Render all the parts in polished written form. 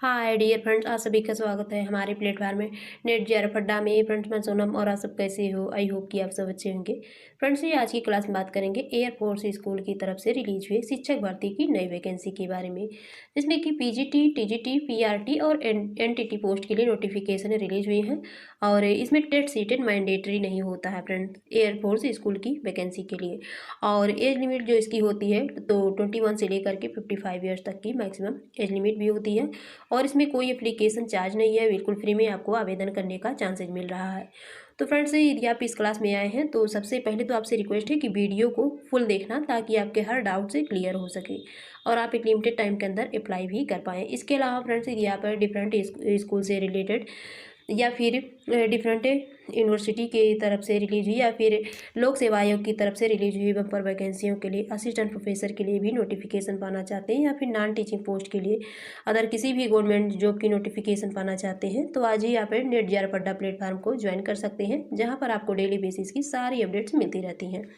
Hi dear friends, आप सभी का स्वागत है हमारे प्लेटफॉर्म में नेट जेआरएफ अड्डा में। फ्रेंड्स, मैं सोनम और आप सब कैसे हो? आई होप कि आप सब अच्छे होंगे। फ्रेंड्स, ये आज की क्लास में बात करेंगे एयरफोर्स स्कूल की तरफ से रिलीज हुए शिक्षक भर्ती की नई वैकेंसी के बारे में, जिसमें कि पीजीटी, टीजीटी, पीआरटी और एनटीटी पोस्ट के लिए नोटिफिकेशन रिलीज हुई हैं। और इसमें टेट सीटेड मैंडेटरी नहीं होता है फ्रेंड्स, एयरफोर्स स्कूल की वैकेंसी के लिए। और एज लिमिट जो इसकी होती है तो 21 से लेकर के 55 ईयर्स तक की मैक्सिमम एज लिमिट भी होती है। और इसमें कोई एप्लीकेशन चार्ज नहीं है, बिल्कुल फ्री में आपको आवेदन करने का चांसेस मिल रहा है। तो फ्रेंड्स, यदि आप इस क्लास में आए हैं तो सबसे पहले तो आपसे रिक्वेस्ट है कि वीडियो को फुल देखना, ताकि आपके हर डाउट से क्लियर हो सके और आप एक लिमिटेड टाइम के अंदर अप्लाई भी कर पाएँ। इसके अलावा फ्रेंड्स, यदि आप डिफरेंट स्कूल से रिलेटेड या फिर डिफरेंट यूनिवर्सिटी की तरफ से रिलीज हुई या फिर लोक सेवा आयोग की तरफ से रिलीज हुई बम्पर वैकेंसियों के लिए, असिस्टेंट प्रोफेसर के लिए भी नोटिफिकेशन पाना चाहते हैं, या फिर नॉन टीचिंग पोस्ट के लिए अदर किसी भी गवर्नमेंट जॉब की नोटिफिकेशन पाना चाहते हैं, तो आज ही आप नेट जेआरएफ अड्डा प्लेटफॉर्म को ज्वाइन कर सकते हैं, जहां पर आपको डेली बेसिस की सारी अपडेट्स मिलती रहती हैं।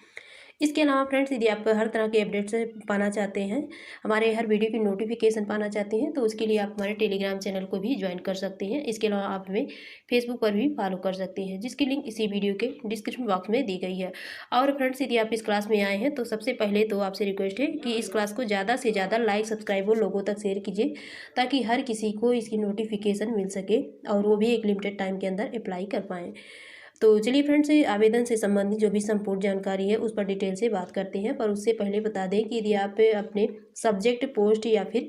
इसके अलावा फ्रेंड्स, यदि आप हर तरह के अपडेट्स पाना चाहते हैं, हमारे हर वीडियो की नोटिफिकेशन पाना चाहते हैं, तो उसके लिए आप हमारे टेलीग्राम चैनल को भी ज्वाइन कर सकते हैं। इसके अलावा आप हमें फेसबुक पर भी फॉलो कर सकते हैं, जिसकी लिंक इसी वीडियो के डिस्क्रिप्शन बॉक्स में दी गई है। और फ्रेंड्स, यदि आप इस क्लास में आए हैं तो सबसे पहले तो आपसे रिक्वेस्ट है कि इस क्लास को ज़्यादा से ज़्यादा लाइक, सब्सक्राइब और लोगों तक शेयर कीजिए, ताकि हर किसी को इसकी नोटिफिकेशन मिल सके और वो भी एक लिमिटेड टाइम के अंदर अप्लाई कर पाएँ। तो चलिए फ्रेंड्स, आवेदन से संबंधित जो भी संपूर्ण जानकारी है उस पर डिटेल से बात करते हैं। पर उससे पहले बता दें कि यदि आप अपने सब्जेक्ट, पोस्ट या फिर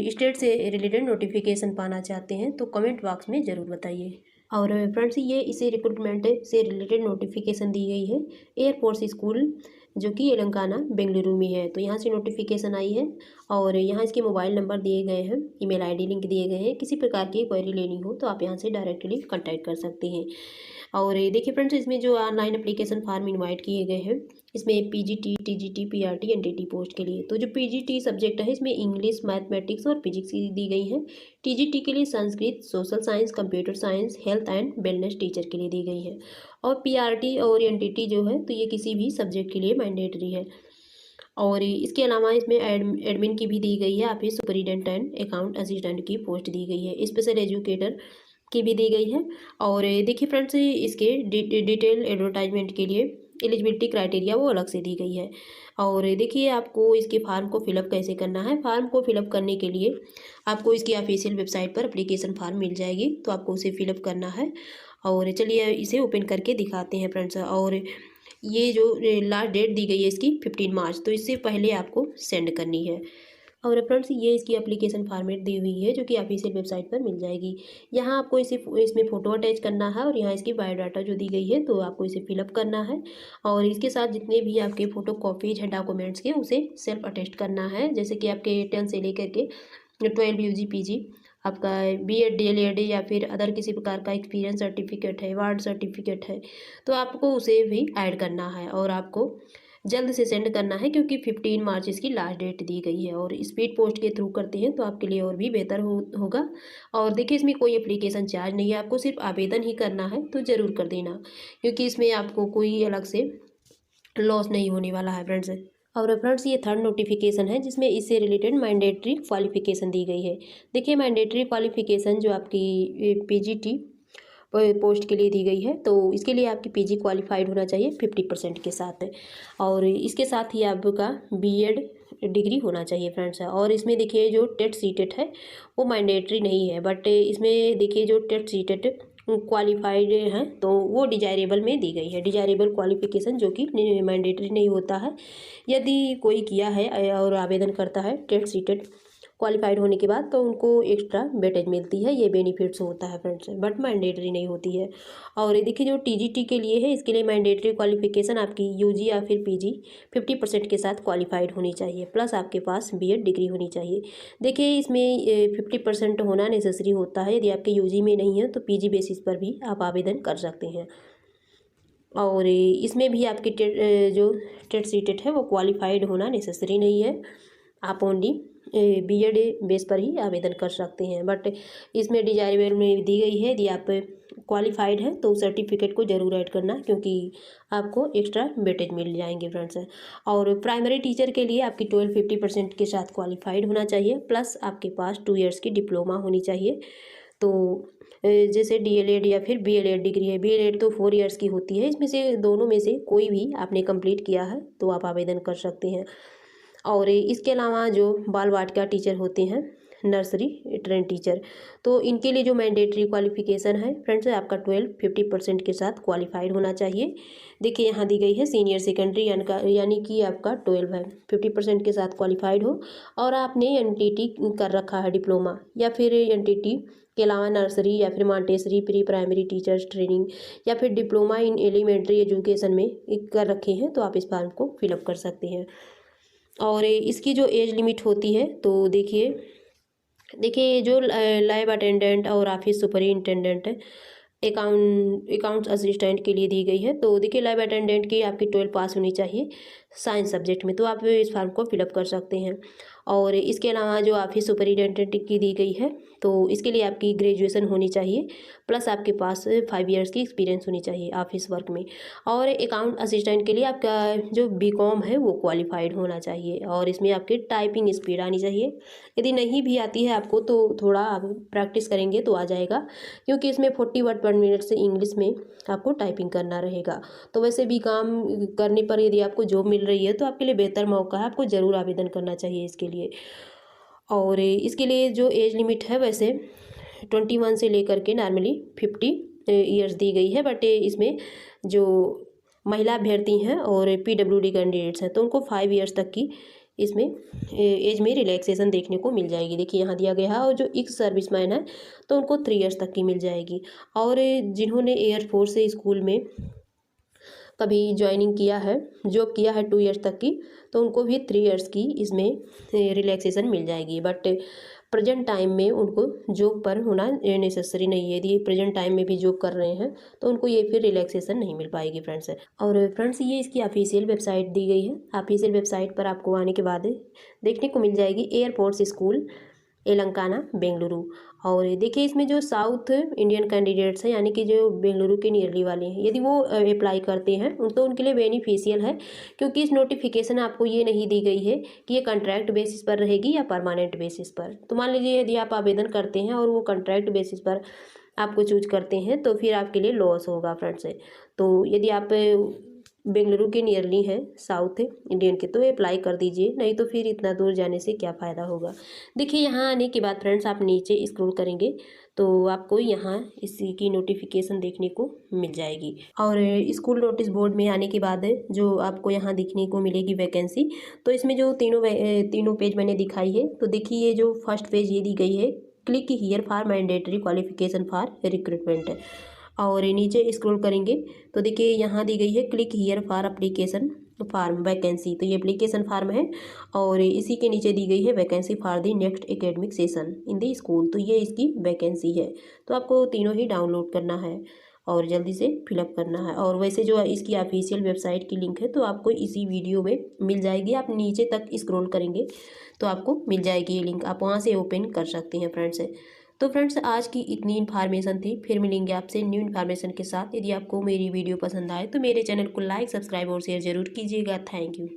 स्टेट से रिलेटेड नोटिफिकेशन पाना चाहते हैं तो कमेंट बॉक्स में ज़रूर बताइए। और फ्रेंड्स, ये इसे रिक्रूटमेंट से रिलेटेड नोटिफिकेशन दी गई है एयरफोर्स स्कूल, जो कि तेलंगाना बेंगलुरु में है। तो यहाँ से नोटिफिकेशन आई है और यहाँ इसके मोबाइल नंबर दिए गए हैं, ईमेल आईडी लिंक दिए गए हैं। किसी प्रकार की क्वेरी लेनी हो तो आप यहाँ से डायरेक्टली कांटेक्ट कर सकते हैं। और देखिए फ्रेंड्स, इसमें जो ऑनलाइन एप्लीकेशन फॉर्म इनवाइट किए गए हैं, इसमें PGT, TGT, PRT, NTT post के लिए। तो जो पीजीटी सब्जेक्ट है, इसमें इंग्लिश, मैथमेटिक्स और फिजिक्स की दी गई है। टीजीटी के लिए Sanskrit, social science, computer science, health and wellness teacher के लिए दी गई है। और पीआरटी और एनटीटी जो है तो ये किसी भी सब्जेक्ट के लिए मैंडेटरी है। और इसके अलावा इसमें एडमिन की भी दी गई है, office superintendent and account assistant की पोस्ट दी गई है। स्पेशल एजुकेटर की भी दी गई है। और देखिए फ्रेंड्स, इसके डिटेल एडवर्टाइजमेंट के लिए एलिजिबिलिटी क्राइटेरिया वो अलग से दी गई है। और देखिए, आपको इसके फार्म को फिलअप कैसे करना है। फार्म को फिलअप करने के लिए आपको इसकी ऑफिशियल वेबसाइट पर एप्लीकेशन फार्म मिल जाएगी, तो आपको उसे फिलअप करना है। और चलिए इसे ओपन करके दिखाते हैं फ्रेंड्स। और ये जो लास्ट डेट दी गई है इसकी 15 मार्च, तो इससे पहले आपको सेंड करनी है। और फ्रेंड्स, ये इसकी एप्लीकेशन फॉर्मेट दी हुई है, जो कि ऑफिशियल वेबसाइट पर मिल जाएगी। यहाँ आपको इसे इसमें फ़ोटो अटैच करना है और यहाँ इसकी बायोडाटा जो दी गई है तो आपको इसे फिलअप करना है। और इसके साथ जितने भी आपके फ़ोटो कॉपीज हैं डॉक्यूमेंट्स के, उसे सेल्फ अटेस्ट करना है। जैसे कि आपके 10 से लेकर के 12 यूजी पीजी, आपका बीएड, डीएलएड या फिर अदर किसी प्रकार का एक्सपीरियंस सर्टिफिकेट है, वार्ड सर्टिफिकेट है, तो आपको उसे भी ऐड करना है और आपको जल्द से सेंड करना है, क्योंकि 15 मार्च इसकी लास्ट डेट दी गई है। और स्पीड पोस्ट के थ्रू करते हैं तो आपके लिए और भी बेहतर होगा। और देखिए, इसमें कोई एप्लीकेशन चार्ज नहीं है, आपको सिर्फ आवेदन ही करना है, तो ज़रूर कर देना, क्योंकि इसमें आपको कोई अलग से लॉस नहीं होने वाला है फ्रेंड्स। और फ्रेंड्स, ये थर्ड नोटिफिकेशन है जिसमें इससे रिलेटेड मैंडेटरी क्वालिफिकेशन दी गई है। देखिए, मैंडेटरी क्वालिफिकेशन जो आपकी पीजीटी पोस्ट के लिए दी गई है, तो इसके लिए आपकी पीजी क्वालिफाइड होना चाहिए 50% के साथ। और इसके साथ ही आपका बीएड डिग्री होना चाहिए फ्रेंड्स। और इसमें देखिए, जो टेट सीटेट है वो मैंडेटरी नहीं है, बट इसमें देखिए जो टेट सीटेट क्वालिफाइड हैं तो वो डिजायरेबल में दी गई है। डिजायरेबल क्वालिफिकेशन जो कि मैंडेटरी नहीं होता है। यदि कोई किया है और आवेदन करता है टेट सीटेट क्वालिफाइड होने के बाद, तो उनको एक्स्ट्रा वेटेज मिलती है, ये बेनिफिट्स होता है फ्रेंड्स, बट मैंडेटरी नहीं होती है। और देखिए, जो टीजीटी के लिए है, इसके लिए मैंडेटरी क्वालिफिकेशन आपकी यूजी या फिर पीजी 50% के साथ क्वालिफाइड होनी चाहिए, प्लस आपके पास बीएड डिग्री होनी चाहिए। देखिए, इसमें 50% होना नेसेसरी होता है। यदि आपके यूजी में नहीं है तो पीजी बेसिस पर भी आप आवेदन कर सकते हैं। और इसमें भी आपकी जो टेट सीटेट है वो क्वालिफाइड होना नेसेसरी नहीं है, आप ओनली बीएड बेस पर ही आवेदन कर सकते हैं। बट इसमें डिजायरेबल में दी गई है, यदि आप क्वालिफाइड है तो सर्टिफिकेट को जरूर ऐड करना, क्योंकि आपको एक्स्ट्रा वेटेज मिल जाएंगे फ्रेंड्स। और प्राइमरी टीचर के लिए आपकी 50% के साथ क्वालिफाइड होना चाहिए, प्लस आपके पास 2 इयर्स की डिप्लोमा होनी चाहिए। तो जैसे डीएलएड या फिर बीएलएड डिग्री है, बीएलएड तो 4 इयर्स की होती है, इसमें से दोनों में से कोई भी आपने कंप्लीट किया है तो आप आवेदन कर सकते हैं। और इसके अलावा जो बाल वाटिका टीचर होते हैं, नर्सरी ट्रेन टीचर, तो इनके लिए जो मैंडेटरी क्वालिफिकेशन है फ्रेंड्स, आपका 50% के साथ क्वालिफाइड होना चाहिए। देखिए यहाँ दी गई है सीनियर सेकेंडरी यानी कि आपका 12 है, 50% के साथ क्वालिफाइड हो और आपने एनटीटी कर रखा है डिप्लोमा, या फिर एनटीटी के अलावा नर्सरी या फिर Montessori pre primary teachers training या फिर डिप्लोमा इन एलिमेंट्री एजुकेशन में कर रखे हैं, तो आप इस फॉर्म को फिलअप कर सकते हैं। और इसकी जो एज लिमिट होती है, तो देखिए जो लैब अटेंडेंट और ऑफिस सुपरिटेंडेंट अकाउंट्स असिस्टेंट के लिए दी गई है। तो देखिए लैब अटेंडेंट की आपकी 12 पास होनी चाहिए साइंस सब्जेक्ट में, तो आप इस फॉर्म को फिलअप कर सकते हैं। और इसके अलावा जो ऑफिस सुपरिटेंडेंट की दी गई है, तो इसके लिए आपकी ग्रेजुएशन होनी चाहिए, प्लस आपके पास 5 इयर्स की एक्सपीरियंस होनी चाहिए ऑफिस वर्क में। और अकाउंट असिस्टेंट के लिए आपका जो बीकॉम है वो क्वालिफाइड होना चाहिए, और इसमें आपकी टाइपिंग स्पीड आनी चाहिए। यदि नहीं भी आती है आपको तो थोड़ा आप प्रैक्टिस करेंगे तो आ जाएगा, क्योंकि इसमें 40 वर्ड पर मिनट से इंग्लिश में आपको टाइपिंग करना रहेगा। तो वैसे भी काम करने पर यदि आपको जॉब मिल रही है तो आपके लिए बेहतर मौका है, आपको ज़रूर आवेदन करना चाहिए इसके लिए। और इसके लिए जो एज लिमिट है वैसे 21 से लेकर के नॉर्मली 50 ईयर्स दी गई है, बट इसमें जो महिला अभ्यर्थी हैं और पीडब्ल्यूडी कैंडिडेट्स हैं तो उनको 5 ईयर्स तक की इसमें एज में रिलैक्सेशन देखने को मिल जाएगी। देखिए यहाँ दिया गया है, और जो एक्स सर्विसमैन है तो उनको 3 ईयर्स तक की मिल जाएगी। और जिन्होंने एयरफोर्स से स्कूल में कभी ज्वाइनिंग किया है, जॉब किया है 2 ईयर्स तक की, तो उनको भी 3 ईयर्स की इसमें रिलैक्सेशन मिल जाएगी। बट प्रेजेंट टाइम में उनको जॉब पर होना नेसेसरी नहीं है, यदि प्रेजेंट टाइम में भी जॉब कर रहे हैं तो उनको ये फिर रिलैक्सेशन नहीं मिल पाएगी फ्रेंड्स। और फ्रेंड्स ये इसकी ऑफिशियल वेबसाइट दी गई है, ऑफिशियल वेबसाइट पर आपको आने के बाद देखने को मिल जाएगी एयरफोर्स स्कूल तेलंगाना बेंगलुरु। और देखिए इसमें जो साउथ इंडियन कैंडिडेट्स हैं, यानी कि जो बेंगलुरु के नियरली वाले हैं, यदि वो अप्लाई करते हैं तो उनके लिए बेनिफिशियल है, क्योंकि इस नोटिफिकेशन आपको ये नहीं दी गई है कि ये कॉन्ट्रैक्ट बेसिस पर रहेगी या परमानेंट बेसिस पर। तो मान लीजिए यदि आप आवेदन करते हैं और वो कॉन्ट्रैक्ट बेसिस पर आपको चूज करते हैं तो फिर आपके लिए लॉस होगा फ्रेंड्स। तो यदि आप बेंगलुरु के नियरली हैं साउथ इंडियन के तो अप्लाई कर दीजिए, नहीं तो फिर इतना दूर जाने से क्या फ़ायदा होगा। देखिए यहाँ आने के बाद फ्रेंड्स आप नीचे स्क्रॉल करेंगे तो आपको यहाँ इसी की नोटिफिकेशन देखने को मिल जाएगी। और स्कूल नोटिस बोर्ड में आने के बाद जो आपको यहाँ दिखने को मिलेगी वैकेंसी, तो इसमें जो तीनों पेज मैंने दिखाई है, तो देखिए ये जो फर्स्ट पेज ये दी गई है, click here for mandatory qualification for recruitment. और नीचे स्क्रॉल करेंगे तो देखिए यहाँ दी गई है click here for application farm vacancy, तो ये एप्लीकेशन फार्म है, और इसी के नीचे दी गई है vacancy for the next academic session in the school, तो ये इसकी वैकेंसी है। तो आपको तीनों ही डाउनलोड करना है और जल्दी से फिलअप करना है। और वैसे जो इसकी ऑफिशियल वेबसाइट की लिंक है तो आपको इसी वीडियो में मिल जाएगी, आप नीचे तक स्क्रॉल करेंगे तो आपको मिल जाएगी ये लिंक, आप वहाँ से ओपन कर सकते हैं फ्रेंड्स। तो फ्रेंड्स आज की इतनी इन्फॉर्मेशन थी, फिर मिलेंगे आपसे न्यू इन्फॉर्मेशन के साथ। यदि आपको मेरी वीडियो पसंद आए तो मेरे चैनल को लाइक सब्सक्राइब और शेयर जरूर कीजिएगा। Thank you.